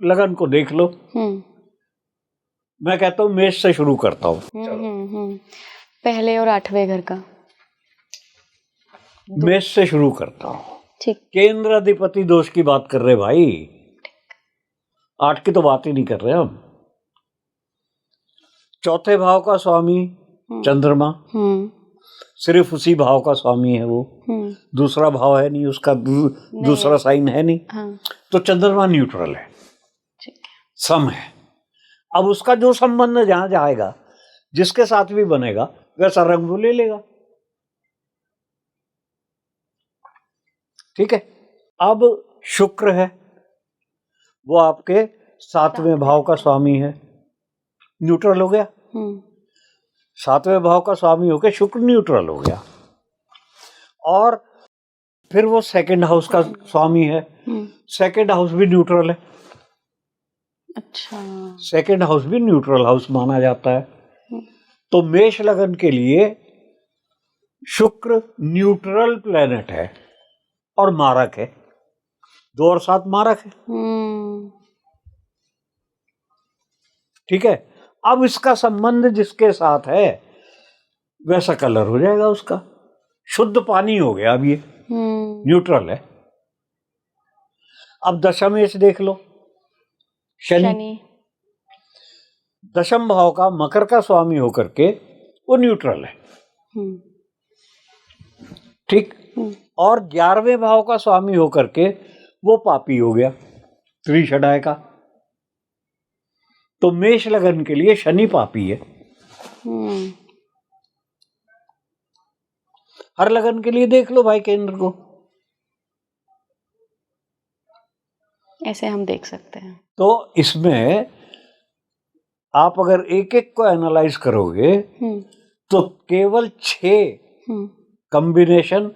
[SPEAKER 1] लगन को देख लो। मैं कहता हूँ मेष से शुरू करता हूँ।
[SPEAKER 2] पहले और 8वें घर का।
[SPEAKER 1] मेष से शुरू करता हूँ।
[SPEAKER 2] ठीक।
[SPEAKER 1] केंद्र अधिपति दोष की बात कर रहे भाई, 8 की तो बात ही नहीं कर रहे हम। 4थे भाव का स्वामी चंद्रमा, सिर्फ उसी भाव का स्वामी है वो, दूसरा भाव है नहीं उसका, दूसरा साइन है नहीं।
[SPEAKER 2] हाँ।
[SPEAKER 1] तो चंद्रमा न्यूट्रल है, सम है। अब उसका जो संबंध जहां जाएगा, जिसके साथ भी बनेगा, वैसा रंग वो ले लेगा। ठीक है। अब शुक्र है, वो आपके 7वें भाव का स्वामी है, न्यूट्रल हो गया। 7वें भाव का स्वामी होकर शुक्र न्यूट्रल हो गया। और फिर वो 2nd हाउस का स्वामी है, 2nd हाउस भी न्यूट्रल है।
[SPEAKER 2] अच्छा।
[SPEAKER 1] 2nd हाउस भी न्यूट्रल हाउस माना जाता है। तो मेष लगन के लिए शुक्र न्यूट्रल प्लेनेट है और मारक है, 2 और 7 मारक है। ठीक है। अब इसका संबंध जिसके साथ है वैसा कलर हो जाएगा उसका, शुद्ध पानी हो गया। अब ये न्यूट्रल है। अब दशमेश देख लो, शनि। दशम भाव का मकर का स्वामी होकर के वो न्यूट्रल है। ठीक। और 11वें भाव का स्वामी होकर के वो पापी हो गया, त्रिषडाय का। तो मेष लगन के लिए शनि पापी है। हर लगन के लिए देख लो भाई केंद्र को,
[SPEAKER 2] ऐसे हम देख सकते हैं।
[SPEAKER 1] तो इसमें आप अगर एक एक को एनालाइज करोगे तो केवल 6 कॉम्बिनेशन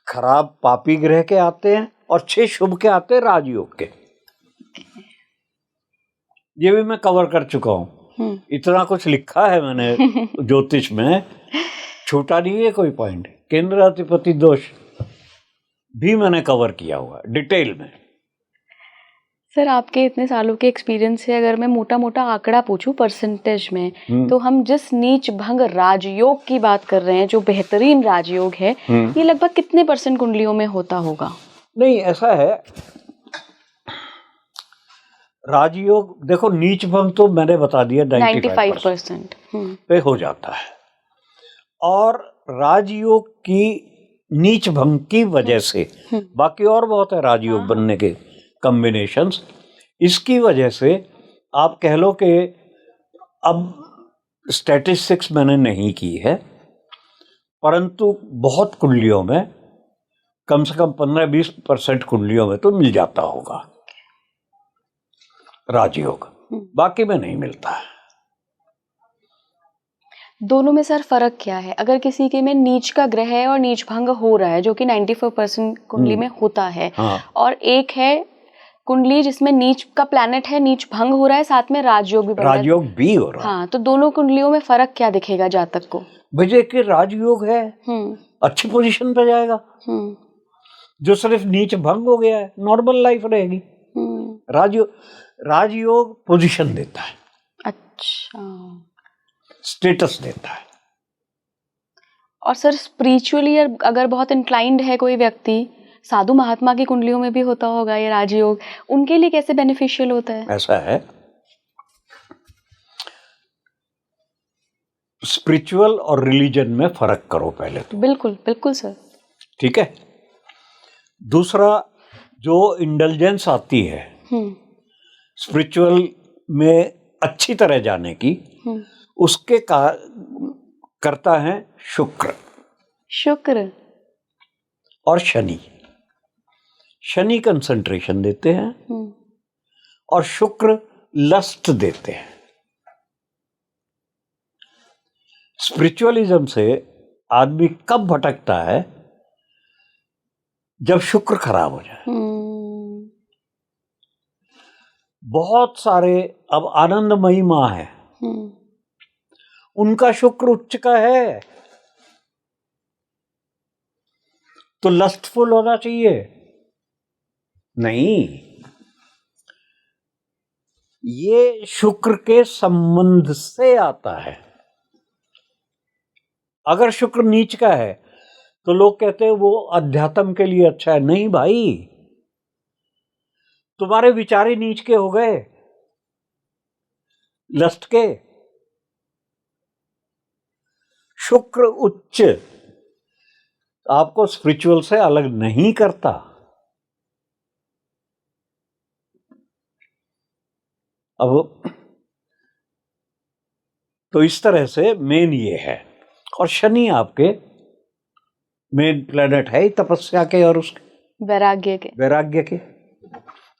[SPEAKER 1] खराब पापी ग्रह के आते हैं और 6 शुभ के आते हैं राजयोग के। ये भी मैं कवर कर चुका हूँ, इतना कुछ लिखा है मैंने ज्योतिष में, छोटा नहीं है कोई पॉइंट। केंद्र अधिपति दोष भी मैंने कवर किया हुआ डिटेल में।
[SPEAKER 2] सर, आपके इतने सालों के एक्सपीरियंस से अगर मैं मोटा मोटा आंकड़ा पूछूं परसेंटेज में, तो हम जिस नीच भंग राजयोग की बात कर रहे हैं, जो बेहतरीन राजयोग है, ये लगभग कितने % कुंडलियों में होता होगा? नहीं,
[SPEAKER 1] ऐसा है, राजयोग देखो, नीच भंग तो मैंने बता दिया 95% पे हो जाता है। और राजयोग की नीच भंग की वजह से, बाकी और बहुत है राजयोग बनने के कॉम्बिनेशंस, इसकी वजह से आप कह लो कि अब स्टैटिस्टिक्स मैंने नहीं की है, परंतु बहुत कुंडलियों में कम से कम 15-20% कुंडलियों में तो मिल जाता होगा राजयोग, बाकी में नहीं मिलता है।
[SPEAKER 2] दोनों में सर फर्क क्या है? अगर किसी के में नीच का ग्रह है और नीच भंग हो रहा है, जो कि 94% कुंडली में होता है, और एक है कुंडली जिसमें नीच का प्लैनेट है, नीच भंग हो रहा है, साथ में राजयोग भी
[SPEAKER 1] हो रहा है।
[SPEAKER 2] हाँ, तो दोनों कुंडलियों में फर्क क्या दिखेगा जातक को?
[SPEAKER 1] भैया कि राजयोग है, अच्छी पोजीशन पे जाएगा। जो सिर्फ नीच भंग हो गया है, नॉर्मल लाइफ रहेगी। राजयोग पोजीशन देता है,
[SPEAKER 2] अच्छा,
[SPEAKER 1] स्टेटस देता है।
[SPEAKER 2] और सर स्पिरिचुअली अगर बहुत इंक्लाइंड है कोई व्यक्ति, साधु महात्मा की कुंडलियों में भी होता होगा ये राजयोग, उनके लिए कैसे बेनिफिशियल होता है?
[SPEAKER 1] ऐसा है, स्पिरिचुअल और रिलीजन में फर्क करो पहले तो।
[SPEAKER 2] बिल्कुल बिल्कुल सर।
[SPEAKER 1] ठीक है, दूसरा, जो इंडल्जेंस आती है
[SPEAKER 2] हम्म
[SPEAKER 1] स्पिरिचुअल में अच्छी तरह जाने की,
[SPEAKER 2] हम्म
[SPEAKER 1] उसके करता है शुक्र
[SPEAKER 2] शुक्र।
[SPEAKER 1] और शनि। शनि कंसंट्रेशन देते हैं और शुक्र लस्ट देते हैं। स्पिरिचुअलिज्म से आदमी कब भटकता है? जब शुक्र खराब हो जाए। बहुत सारे, अब आनंदमयी माँ है, उनका शुक्र उच्च का है, तो लस्टफुल होना चाहिए? नहीं, ये शुक्र के संबंध से आता है। अगर शुक्र नीच का है तो लोग कहते हैं वो अध्यात्म के लिए अच्छा है। नहीं भाई, तुम्हारे विचार ही नीच के हो गए, लस्ट के। शुक्र उच्च आपको स्पिरिचुअल से अलग नहीं करता। अब तो इस तरह से मेन ये है। और शनि आपके मेन प्लेनेट है तपस्या के और उसके वैराग्य के।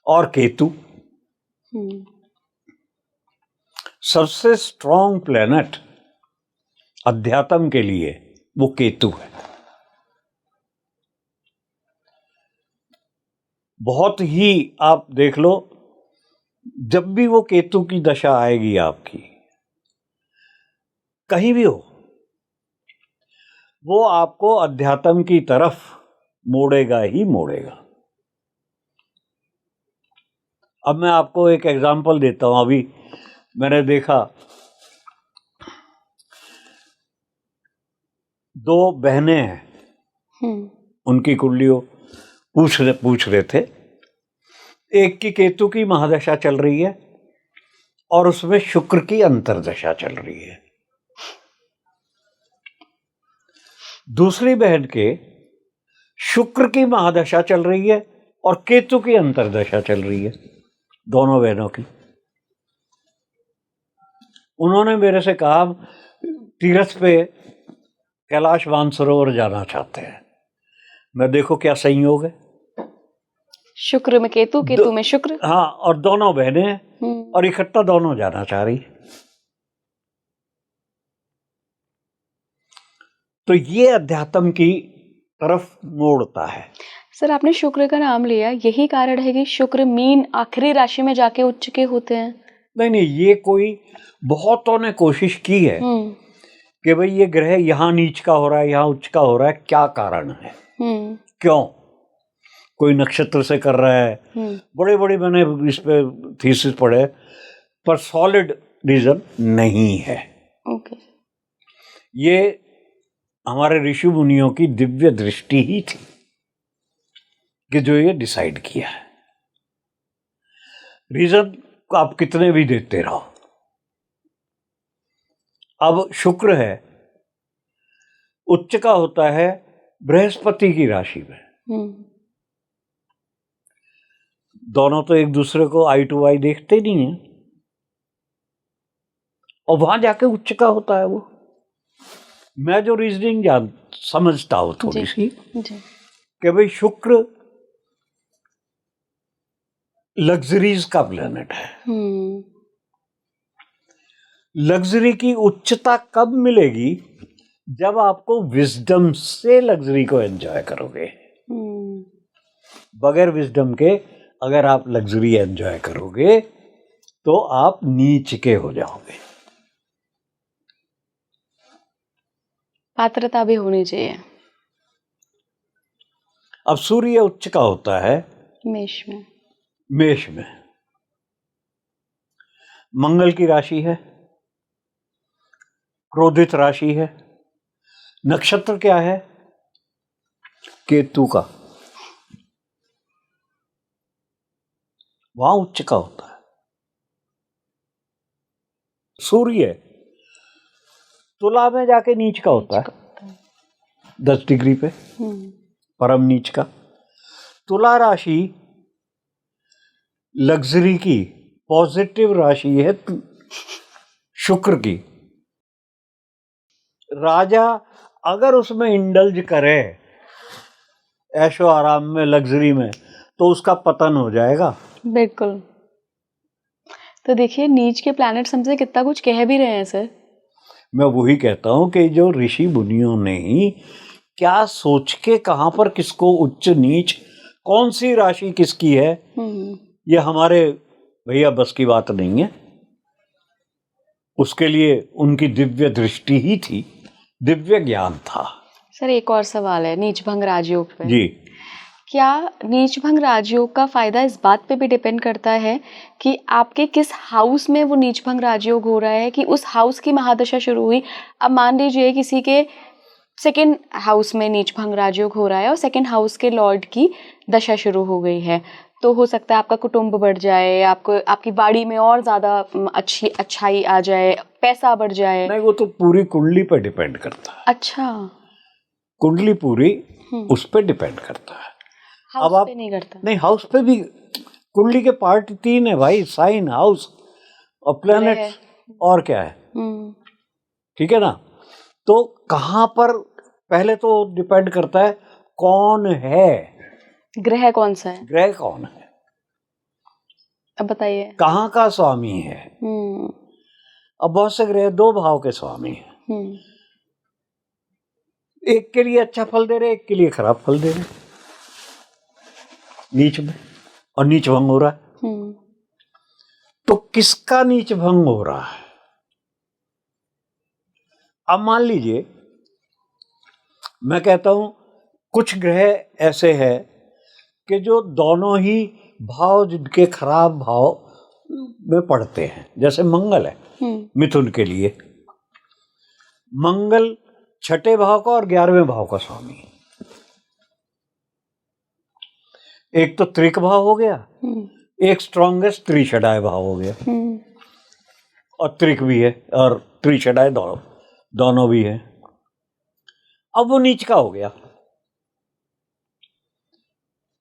[SPEAKER 1] और केतु सबसे स्ट्रॉन्ग प्लेनेट अध्यात्म के लिए वो केतु है। बहुत ही, आप देख लो, जब भी वो केतु की दशा आएगी आपकी, कहीं भी हो, वो आपको अध्यात्म की तरफ मोड़ेगा ही मोड़ेगा। अब मैं आपको एक एग्जांपल देता हूं। अभी मैंने देखा, दो बहनें हैं, उनकी कुंडलियों पूछ रहे थे। एक की केतु की महादशा चल रही है और उसमें शुक्र की अंतर्दशा चल रही है। दूसरी बहन के शुक्र की महादशा चल रही है और केतु की अंतर्दशा चल रही है, दोनों बहनों की। उन्होंने मेरे से कहा, तीर्थ पे कैलाश मानसरोवर जाना चाहते हैं। मैं, देखो क्या संयोग है,
[SPEAKER 2] शुक्र में केतु, केतु में शुक्र।
[SPEAKER 1] हाँ, और दोनों बहनें और इकट्ठा दोनों जाना चाह रही। तो ये अध्यात्म की तरफ मोड़ता है।
[SPEAKER 2] सर, आपने शुक्र का नाम लिया, यही कारण है कि शुक्र मीन आखिरी राशि में जाके उच्च के होते हैं?
[SPEAKER 1] नहीं, ये कोई, बहुतों ने कोशिश की है कि भाई ये ग्रह यहाँ नीच का हो रहा है, यहाँ उच्च का हो रहा है, क्या कारण है, क्यों? कोई नक्षत्र से कर रहा है, बड़े बड़े मैंने इस पे थीसिस पढ़े, पर सॉलिड रीजन नहीं है। ये हमारे ऋषि मुनियों की दिव्य दृष्टि ही थी कि जो ये डिसाइड किया है। रीजन को आप कितने भी देते रहो। अब शुक्र है, उच्च का होता है बृहस्पति की राशि में। दोनों तो एक दूसरे को आई टू आई देखते नहीं है, और वहां जाके उच्च का होता है वो। मैं जो रीजनिंग समझता हूं थोड़ी सी, कि भाई शुक्र लग्जरीज का प्लेनेट है। लग्जरी की उच्चता कब मिलेगी? जब आपको विजडम से लग्जरी को एंजॉय करोगे। बगैर विजडम के अगर आप लग्जरी एंजॉय करोगे तो आप नीच के हो जाओगे।
[SPEAKER 2] पात्रता भी होनी चाहिए।
[SPEAKER 1] अब सूर्य उच्च का होता है मेष में। मंगल की राशि है, क्रोधित राशि है। नक्षत्र क्या है? केतु का। वहां उच्च का होता है। सूर्य तुला में जाके नीच का होता है 10 डिग्री पे, परम नीच का। तुला राशि लग्जरी की पॉजिटिव राशि है शुक्र की। राजा अगर उसमें इंडल्ज करे ऐशो आराम में, लग्जरी में, तो उसका पतन हो जाएगा।
[SPEAKER 2] बिल्कुल। तो देखिए नीच के प्लैनेट्स हमसे कितना कुछ कह भी रहे हैं सर।
[SPEAKER 1] मैं वही कहता हूं कि जो ऋषि मुनियों ने ही क्या सोच के कहां पर किसको उच्च नीच, कौन सी राशि किसकी है, ये हमारे भैया बस की बात नहीं है। उसके लिए उनकी दिव्य दृष्टि ही थी, दिव्य ज्ञान था।
[SPEAKER 2] सर एक और सवाल है नीच भंग राजयोग पे।
[SPEAKER 1] जी।
[SPEAKER 2] क्या नीच भंग राजयोग का फायदा इस बात पे भी डिपेंड करता है कि आपके किस हाउस में वो नीच भंग राजयोग हो रहा है, कि उस हाउस की महादशा शुरू हुई। अब मान लीजिए किसी के सेकंड हाउस में नीच भंग राजयोग हो रहा है और सेकंड हाउस के लॉर्ड की दशा शुरू हो गई है, तो हो सकता है आपका कुटुंब बढ़ जाए, आपको आपकी बाड़ी में और ज्यादा अच्छाई आ जाए, पैसा बढ़ जाए।
[SPEAKER 1] नहीं, वो तो पूरी कुंडली पे डिपेंड करता है।
[SPEAKER 2] अच्छा,
[SPEAKER 1] कुंडली पूरी उस पे डिपेंड करता है।
[SPEAKER 2] हाउस
[SPEAKER 1] अब आप
[SPEAKER 2] पे नहीं करता।
[SPEAKER 1] नहीं, हाउस पे भी कुंडली के पार्ट 3 है भाई, साइन, हाउस और प्लैनेट, और क्या है। ठीक है ना। तो कहां पर, पहले तो डिपेंड करता है कौन है,
[SPEAKER 2] ग्रह कौन सा है,
[SPEAKER 1] ग्रह कौन है,
[SPEAKER 2] अब बताइए
[SPEAKER 1] कहां का स्वामी है। अब बहुत से ग्रह 2 भाव के स्वामी हैं, एक के लिए अच्छा फल दे रहे, एक के लिए खराब फल दे रहे, नीच में, और नीच भंग हो रहा है। तो किसका नीच भंग हो रहा है। अब मान लीजिए मैं कहता हूं कुछ ग्रह ऐसे हैं कि जो दोनों ही भाव, जिनके खराब भाव में पड़ते हैं, जैसे मंगल है मिथुन के लिए, मंगल 6ठे भाव का और 11वें भाव का स्वामी है। एक तो त्रिक भाव हो गया, एक स्ट्रॉन्गेस्ट त्रिषडाय भाव हो गया, और त्रिक भी है और त्रिषडाय दोनों भी है। अब वो नीच का हो गया।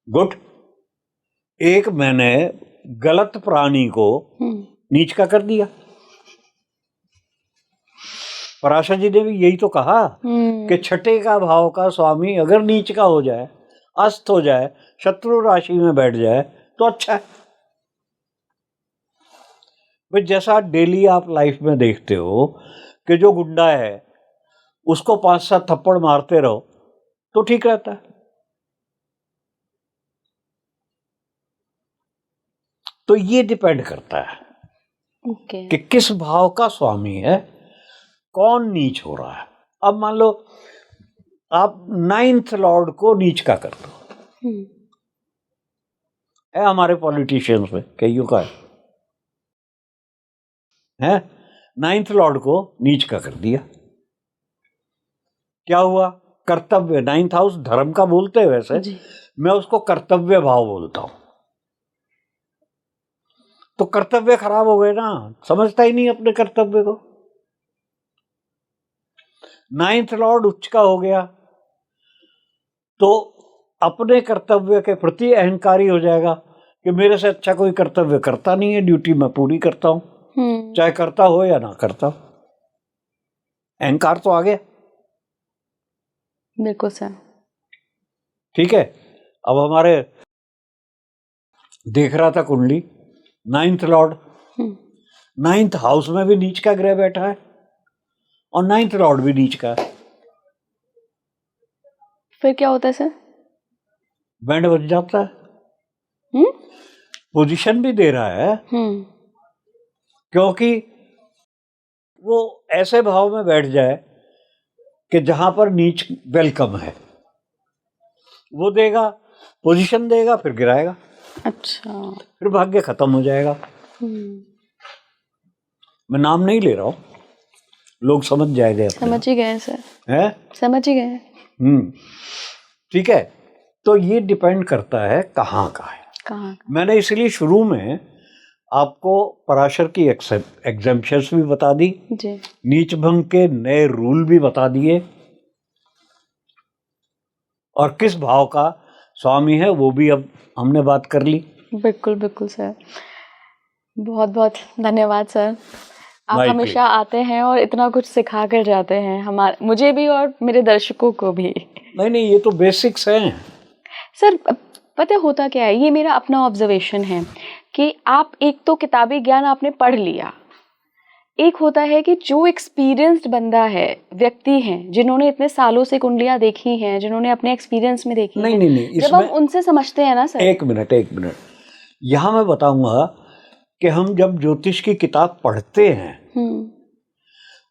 [SPEAKER 1] गुड। एक मैंने गलत प्राणी को नीच का कर दिया। पराशर जी ने भी यही तो कहा कि 6ठे का भाव का स्वामी अगर नीच का हो जाए, अस्त हो जाए, शत्रु राशि में बैठ जाए तो अच्छा है। भाई जैसा डेली आप लाइफ में देखते हो कि जो गुंडा है उसको 5-7 थप्पड़ मारते रहो तो ठीक रहता है। तो ये डिपेंड करता है कि किस भाव का स्वामी है, कौन नीच हो रहा है। अब मान लो आप 9th लॉर्ड को नीच का कर दो, है हमारे पॉलिटिशियंस में कईयों का है 9th लॉर्ड को नीच का कर दिया। क्या हुआ, कर्तव्य, 9th हाउस धर्म का बोलते हैं, वैसे मैं उसको कर्तव्य भाव बोलता हूं। तो कर्तव्य खराब हो गए ना, समझता ही नहीं अपने कर्तव्य को। 9th लॉर्ड उच्च का हो गया तो अपने कर्तव्य के प्रति अहंकारी हो जाएगा कि मेरे से अच्छा कोई कर्तव्य करता नहीं है, ड्यूटी मैं पूरी करता हूं, चाहे करता हो या ना करता हो। अहंकार तो आ गया।
[SPEAKER 2] बिल्कुल सर।
[SPEAKER 1] ठीक है। अब हमारे देख रहा था कुंडली, 9th लॉर्ड 9th हाउस में भी नीच का ग्रह बैठा है और 9th लॉर्ड भी नीच का है।
[SPEAKER 2] फिर क्या होता है सर,
[SPEAKER 1] बैंड बज जाता है। पोजीशन भी दे रहा है क्योंकि वो ऐसे भाव में बैठ जाए कि जहां पर नीच वेलकम है, वो देगा, पोजीशन देगा, फिर गिराएगा। अच्छा। फिर भाग्य खत्म हो जाएगा। मैं नाम नहीं ले रहा हूं, लोग समझ जाएंगे।
[SPEAKER 2] समझ ही गए सर,
[SPEAKER 1] हैं,
[SPEAKER 2] समझ ही गए।
[SPEAKER 1] ठीक है। तो ये डिपेंड करता है कहाँ का है, कहाँ का। मैंने इसलिए शुरू में आपको पराशर की एग्जेम्पशंस भी बता दी जी, नीच भंग के नए रूल भी बता दिए, और किस भाव का स्वामी है वो भी अब हमने बात कर ली।
[SPEAKER 2] बिल्कुल बिल्कुल सर, बहुत बहुत धन्यवाद सर। आप
[SPEAKER 1] My
[SPEAKER 2] हमेशा आते हैं और इतना कुछ सिखा कर जाते हैं हमारे, मुझे भी और मेरे दर्शकों को भी।
[SPEAKER 1] नहीं ये तो बेसिक्स हैं
[SPEAKER 2] सर पता होता क्या है, ये मेरा अपना ऑब्जर्वेशन है कि आप एक तो किताबी ज्ञान आपने पढ़ लिया, एक होता है कि जो एक्सपीरियंस्ड बंदा है, व्यक्ति हैं जिन्होंने इतने सालों से कुंडलियां देखी हैं, जिन्होंने अपने एक्सपीरियंस में देखी हैं,
[SPEAKER 1] नहीं
[SPEAKER 2] जब हम उनसे समझते हैं ना सर।
[SPEAKER 1] एक मिनट यहाँ मैं बताऊंगा कि हम जब ज्योतिष की किताब पढ़ते हैं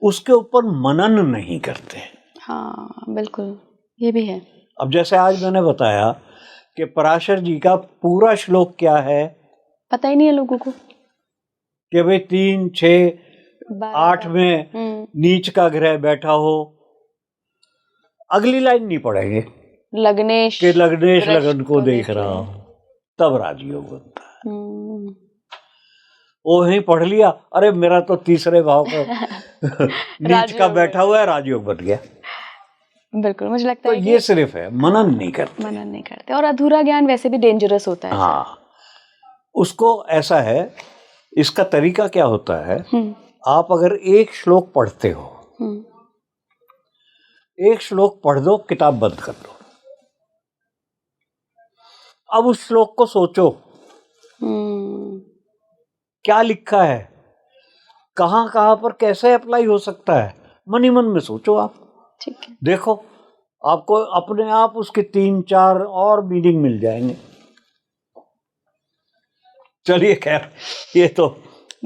[SPEAKER 1] उसके ऊपर मनन नहीं करते।
[SPEAKER 2] हाँ बिल्कुल, ये भी है।
[SPEAKER 1] अब जैसे आज मैंने बताया कि पराशर जी का पूरा श्लोक क्या है,
[SPEAKER 2] पता ही नहीं है लोगों को
[SPEAKER 1] कि भाई 3, 6, 8 में नीच का ग्रह बैठा हो। अगली लाइन नहीं पढ़ेंगे
[SPEAKER 2] लग्नेश
[SPEAKER 1] कि लग्नेश लगन को देख रहा हो, तब राजयोग बनता है। वो ही पढ़ लिया, अरे मेरा तो तीसरे भाव का नीच का बैठा हुआ है, राजयोग बन गया।
[SPEAKER 2] बिल्कुल, मुझे लगता
[SPEAKER 1] तो
[SPEAKER 2] है
[SPEAKER 1] ये सिर्फ है, मनन नहीं करते।
[SPEAKER 2] मनन नहीं करते, और अधूरा ज्ञान वैसे भी डेंजरस होता है।
[SPEAKER 1] हाँ, उसको ऐसा है, इसका तरीका क्या होता है, आप अगर एक श्लोक पढ़ते हो, एक श्लोक पढ़ दो, किताब बंद कर दो। अब उस श्लोक को सोचो क्या लिखा है, कहां कहां पर कैसे अप्लाई हो सकता है, मन ही मन में सोचो आप।
[SPEAKER 2] ठीक है,
[SPEAKER 1] देखो आपको अपने आप उसके 3-4 और मीनिंग मिल जाएंगे। चलिए खैर, ये तो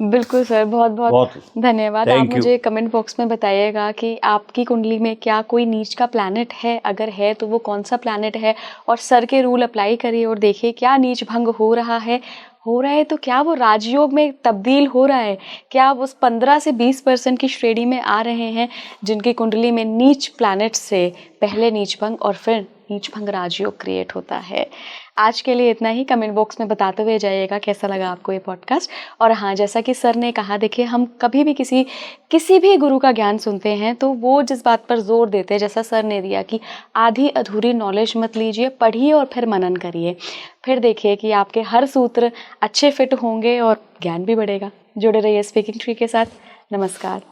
[SPEAKER 2] बिल्कुल सर, बहुत बहुत धन्यवाद। आप मुझे कमेंट बॉक्स में बताइएगा कि आपकी कुंडली में क्या कोई नीच का प्लैनेट है, अगर है तो वो कौन सा प्लैनेट है, और सर के रूल अप्लाई करिए और देखिए क्या नीच भंग हो रहा है तो क्या वो राजयोग में तब्दील हो रहा है, क्या आप उस 15 से 20% की श्रेणी में आ रहे हैं जिनकी कुंडली में नीच प्लैनेट से पहले नीच भंग और फिर नीच भंग राजयोग क्रिएट होता है। आज के लिए इतना ही। कमेंट बॉक्स में बताते हुए जाइएगा कैसा लगा आपको ये पॉडकास्ट। और हाँ, जैसा कि सर ने कहा, देखिए हम कभी भी किसी भी गुरु का ज्ञान सुनते हैं तो वो जिस बात पर जोर देते हैं, जैसा सर ने दिया कि आधी अधूरी नॉलेज मत लीजिए, पढ़िए और फिर मनन करिए, फिर देखिए कि आपके हर सूत्र अच्छे फिट होंगे और ज्ञान भी बढ़ेगा। जुड़े रहिए स्पीकिंग ट्री के साथ। नमस्कार।